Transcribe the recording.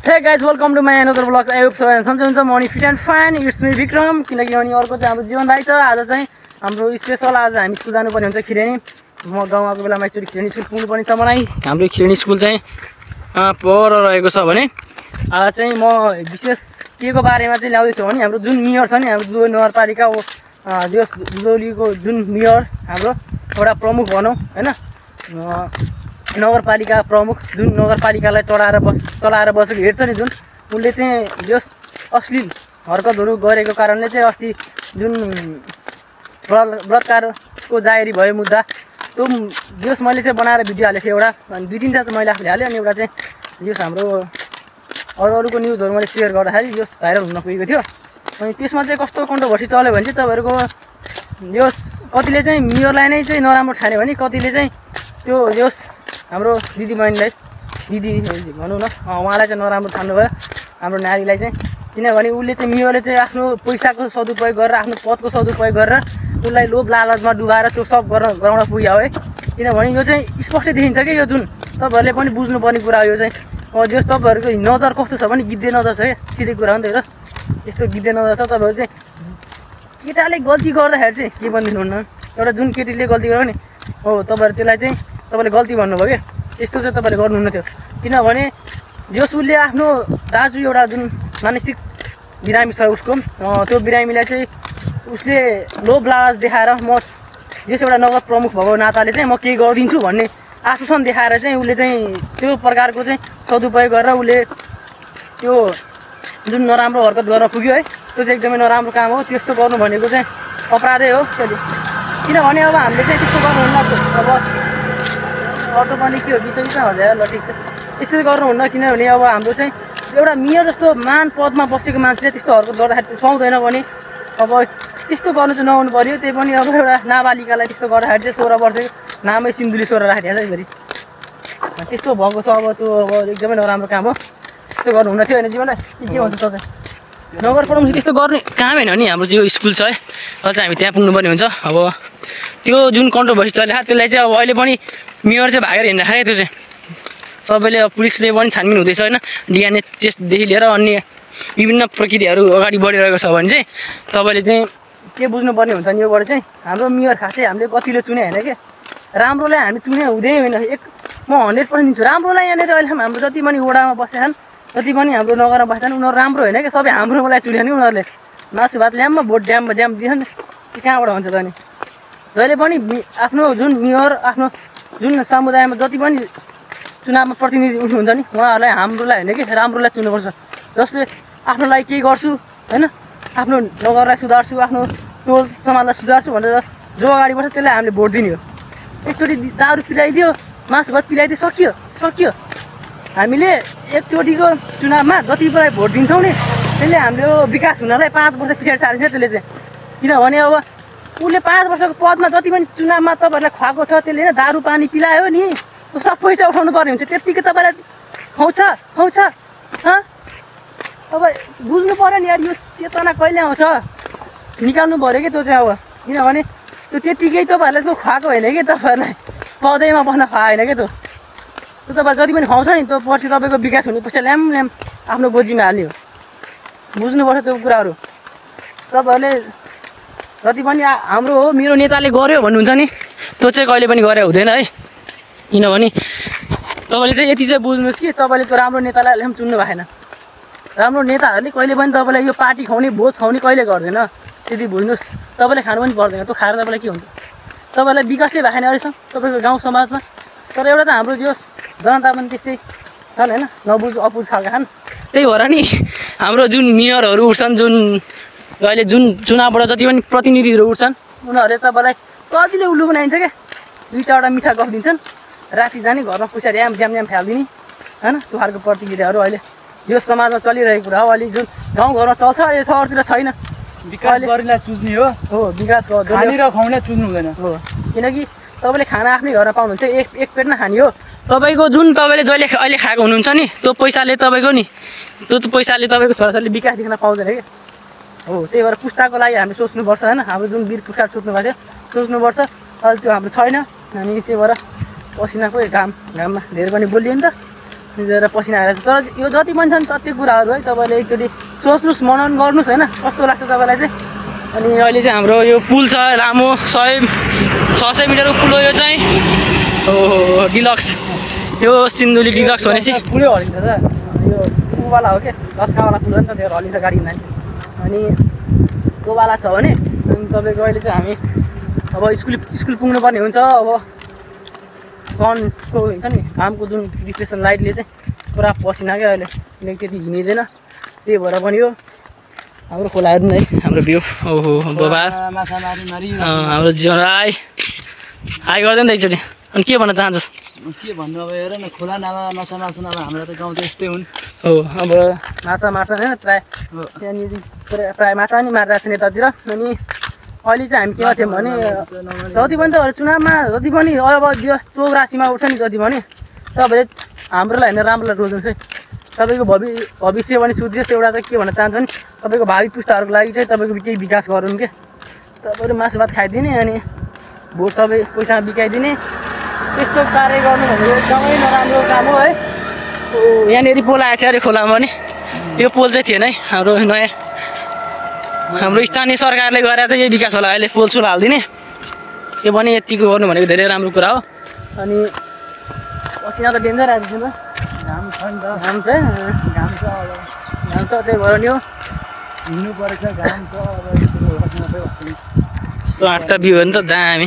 Hey guys, welcome to my another vlog. I hope so सन्चै हुन्छ। म अनि fit and fine, it's me Vikram. किनकि अनि अर्को चाहिँ हाम्रो जीवन भाइ छ। आज चाहिँ हाम्रो स्पेशल, आज हामी स्कुल जानुपर्ने हुन्छ खिरेनी। म गाउँ आएको बेलामा एकचोटि खिरेनी स्कुल पुग्नुपर्ने छ मलाई। हाम्रो खिरेनी स्कुल चाहिँ पर रहेको छ भने आज चाहिँ म विशेष के को बारेमा चाहिँ ल्याउँदैछु भने हाम्रो जुन मेयर छ नि, हाम्रो दुवै नगरपालिका दुधौलीको जुन मेयर हाम्रो एउटा प्रमुख भनौँ हैन, नगरपालिका प्रमुख जुन नगरपालिकालाई चलाएर बसेको हेर्छ नि, जुन उसले चाहिँ जस अश्लील हरकतहरू गरेको कारणले चाहिँ अस्ति जुन बलात्कारको जाहेरी भयो मुद्दा, त्यो जस मैले चाहिँ बनाएर भिडियो हालेको थिएँ एउटा, अनि 2-3 टा चाहिँ मैले आफूले हालेँ, अनि एउटा चाहिँ जस हाम्रो अरूको न्युजहरू मैले सेयर गर्दाखेरि जस भाइरल हुन पुगेको थियो। अनि त्यसमा चाहिँ कस्तो कन्ट्रोभर्सी चल्यो भने चाहिँ तपाईँहरूको जस कतिले चाहिँ मेयरलाई नै चाहिँ नराम्रो ठान्यो भने कतिले चाहिँ त्यो जस हाम्रो दिदीबहिनीलाई दिदी भनौँ न, उहाँलाई चाहिँ नराम्रो ठान्नुभयो हाम्रो नारीलाई चाहिँ। किनभने उसले चाहिँ मेयरले चाहिँ आफ्नो पैसाको सदुपयोग गरेर, आफ्नो पदको सदुपयोग गरेर उसलाई लोभ लालचमा डुबाएर त्यो सब गराउन पुग्यो है। किनभने यो चाहिँ स्पष्टै देखिन्छ कि यो जुन तपाईँहरूले पनि बुझ्नुपर्ने कुरा हो। यो चाहिँ जस तपाईँहरूको नजर कस्तो छ भने गिद्धे नजर छ क्या, सिधै कुरा हो नि त। यस्तो गिद्धे नजर छ तपाईँहरू चाहिँ। केटाले गल्ती गर्दाखेरि चाहिँ के भनिदिनुहुन्न, एउटा जुन केटीले गल्ती गर्यो नि हो तपाईँहरू त्यसलाई चाहिँ तपाईँले गल्ती भन्नुभयो क्या, त्यस्तो चाहिँ तपाईँले गर्नुहुन्न थियो। किनभने जस उसले आफ्नो दाजु एउटा जुन मानसिक बिरामी छ उसको, त्यो बिरामीलाई चाहिँ उसले लोभ लालच देखाएर म जस एउटा नगर प्रमुख भएको नाताले चाहिँ म केही गरिदिन्छु भन्ने आश्वासन देखाएर चाहिँ उसले चाहिँ त्यो प्रकारको चाहिँ सदुपयोग गरेर उसले त्यो जुन नराम्रो हरकत गर्न पुग्यो है। त्यो चाहिँ एकदमै नराम्रो काम हो। त्यस्तो गर्नु भनेको चाहिँ अपराधै हो त्यसले। किनभने अब हामीले चाहिँ त्यस्तो गर्नुहुन्न। अब अटो पनि के हो बिचमा हजाएर ल ठिक छ, त्यस्तो गर्नुहुन्न। किनभने अब हाम्रो चाहिँ एउटा मेयर जस्तो मान पदमा बसेको मान्छेले त्यस्तो हरकत गर्दाखेरि सुहाउँदैन भने अब त्यस्तो गर्नु चाहिँ नहुनु पऱ्यो। त्यही पनि अब एउटा नाबालिकालाई त्यस्तो गर्दाखेरि चाहिँ 16 वर्षको नामै सिन्धुली 16 राखिदिएको छ फेरि, त्यस्तो भएको छ। अब त्यो अब एकदमै नराम्रो काम हो। त्यस्तो गर्नुहुन्न थियो होइन जीवनलाई। के भन्छ त चाहिँ नगर प्रमुख त्यस्तो गर्ने काम होइन नि। हाम्रो जो स्कुल छ है, अझ हामी त्यहाँ पुग्नुपर्ने हुन्छ। अब त्यो जुन कन्ट्रोभर्सी चल्यो त्यसलाई चाहिँ अब अहिले पनि मेयर चाहिँ भागेर हिँड्दाखेरि त्यो चाहिँ सबैले अब पुलिसले पनि छानबिन हुँदैछ होइन। डिएनए टेस्टदेखि लिएर अन्य विभिन्न प्रक्रियाहरू अगाडि बढिरहेको छ भने चाहिँ तपाईँले चाहिँ के बुझ्नुपर्ने हुन्छ नि, योबाट चाहिँ हाम्रो मेयर खासै हामीले कतिले चुने होइन कि, राम्रोलाई हामी चुने हुँदै होइन। म 100% दिन्छु राम्रोलाई। यहाँनिर अहिले हाम्रो जति पनि वडामा बसेका छन्, जति पनि हाम्रो नगरमा बसेका छन्, उनीहरू राम्रो होइन कि, सबै हाम्रोलाई चुने नि उनीहरूले। मासु भात ल्याम्मा भोट ड्याम दिन्छन्, कहाँबाट हुन्छ त नि। जहिले पनि आफ्नो जुन मेयर, आफ्नो जुन समुदायमा जति पनि चुनावमा प्रतिनिधि उठ्नुहुन्छ नि, उहाँहरूलाई हाम्रोलाई होइन कि राम्रोलाई चुन्नुपर्छ। जसले आफ्नो लागि केही गर्छु होइन, आफ्नो नगरलाई सुधार्छु, आफ्नो टोल समाजलाई सुधार्छु भनेर जो अगाडि बढ्छ त्यसलाई हामीले भोट दिने हो। एकचोटि दारू पिलाइदियो, मासु भात पिलाइदियो, सकियो। हामीले एकचोटिको चुनावमा जतिलाई भोट दिन्छौँ नि त्यसले हाम्रो विकास हुनलाई 5 वर्ष पछाडि सारिन्छ त्यसले चाहिँ। किनभने अब उसले 5 वर्षको पदमा जति पनि चुनावमा तपाईँहरूलाई खुवाएको छ, त्यसले नै दारू पानी पिलायो नि, त्यो सब पैसा उठाउनु पर्ने हुन्छ। त्यत्तिकै तपाईँलाई खुवाउँछ। अब बुझ्नु पऱ्यो नि यार, यो चेतना कहिले आउँछ निकाल्नु पऱ्यो कि त्यो चाहिँ। अब किनभने त्यो त्यत्तिकै तपाईँहरूलाई त्यो खुवाएको होइन कि, तपाईँहरूलाई पदैमा बस्न खुवाएन कि त्यो तपाईँहरू जति पनि खुवाउँछ नि त्यो पछि तपाईँको विकास हुने पैसा ल्याम आफ्नो गोजीमा हाल्ने हो। बुझ्नुपर्छ त्यो कुराहरू। तपाईँहरूले जति पनि हाम्रो हो मेरो नेताले गर्यो भन्नुहुन्छ नि, त्यो चाहिँ कहिले पनि गरे हुँदैन है। किनभने तपाईँले चाहिँ यति चाहिँ बुझ्नुहोस् कि तपाईँले त्यो राम्रो नेतालाई पनि चुन्नु भएन। राम्रो नेताहरूले कहिले पनि तपाईँलाई यो पार्टी खुवाउने भोट खुवाउने कहिले गर्दैन, त्यति बुझ्नुहोस्। तपाईँले खानु पनि पर्दैन, त्यो खाएर तपाईँलाई के हुन्छ, तपाईँलाई विकासले भएन अहिलेसम्म तपाईँको गाउँ समाजमा। तर एउटा त हाम्रो जो जनता पनि त्यस्तै छन् होइन, नबुझ अपुझ खालका छन्। त्यही भएर नि हाम्रो जुन मेयरहरू उठ्छन्, जुन अहिले जुन चुनावबाट जति पनि प्रतिनिधिहरू उठ्छन्, उनीहरूले तपाईँलाई सजिलै उल्लु बनाइन्छ क्या। 2-4वटा मिठा गफ दिन्छन्, राति जाने घरमा पैसा ड्याम फ्यालिदिने होइन। त्यो खालको प्रतिक्रियाहरू अहिले यो समाजमा चलिरहेको कुरा हो। अहिले जुन गाउँघरमा चल्छ, अहिले सहरतिर छैन। विकास गरेलाई चुज्ने हो, विकास खाने र खुवाउने चुज्नु हुँदैन हो। किनकि तपाईँले खाना आफ्नै घरमा पाउनुहुन्छ, एक पेट नै खाने हो। तपाईँको जुन तपाईँले जहिले अहिले खाएको हुनुहुन्छ नि, त्यो पैसाले तपाईँको नि त्यो पैसाले तपाईँको छोराछोरीले विकास देख्न पाउँदैन कि हो। त्यही भएर पुस्ताको लागि हामीले सोच्नुपर्छ होइन। हाम्रो जुन वीर पुस्ता सोच्नुभएको थियो सोच्नुपर्छ, अहिले त्यो हाम्रो छैन। अनि त्यही भएर पसिनाको घाममा धेरै पनि बोलियो नि त। निजेर पसिना आएर तर यो जति पनि छन् सत्य कुराहरू है तपाईँले एकचोटि सोच्नुहोस् मनन गर्नुहोस् होइन कस्तो लाग्छ तपाईँलाई चाहिँ। अनि अहिले चाहिँ हाम्रो यो पुल छ लामो 600 मिटरको पुल हो यो चाहिँ हो डिलक्स यो सिन्धुली डिलक्स भनेपछि पुरै हल्लिन्छ त यो पुवाला हो क्या दसखावाला पुल हो नि त त्यो हल्लिन्छ गाडी हिँड्दा अनि त्योवाला छ भने अनि तपाईँको अहिले चाहिँ हामी अब स्कुल पुग्नुपर्ने हुन्छ। अब सनको हुन्छ नि घामको जुन रिफ्लेक्सन लाइटले चाहिँ पुरा पसिना क्या अहिले किनकि त्यति हिँडिँदैन त्यही भएर पनि यो हाम्रो खोलाहरू नै हाम्रो भ्यू ओहो बाबा माछा मारी हाम्रो जीवन आइ गर्दैन त एकचोटि। अनि के भन्न चाहन्छस्? के भन्नु अब हेर न खोला नाला माछा मार्छन् अब हाम्रो त गाउँ त यस्तै हुन् हो अब माछा मार्छन् होइन प्रायः त्यहाँनिर प्रायः माछा नि मारिरहेको छ यतातिर। अनि अहिले चाहिँ हामी केमा छौँ भने जति पनि त चुनावमा जति पनि अब 84मा उठ्छ नि जति पनि तपाईँले हाम्रोलाई होइन राम्रोलाई रोज्नुहोस् है। तपाईँको भविष्य पनि सुध्रियोस्। एउटा चाहिँ के भन्न चाहन्छु भने तपाईँको भावी पुस्ताहरूको लागि चाहिँ तपाईँको केही विकास गरौँ के तपाईँहरू मासु भात खाइदिने अनि भोट सबै पैसा बिकाइदिने त्यस्तो कार्य गर्नु भनेको एकदमै नराम्रो काम हो है। यहाँनिर पोल आएछ अरे खोलामा पनि यो पोल चाहिँ थिएन है हाम्रो स्थानीय सरकारले गरेर चाहिँ यही विकास होला अहिले पोल सोल हालिदिने यो पनि यतिको गर्नु भनेको धेरै राम्रो कुरा हो। अनि पसिना त डेन्जर आएको छ घाम छ नि त घाम छ त्यही भएर नि हो हिँड्नु पर्छ घाम छ अब 8टा भ्यू हो नि त दामी।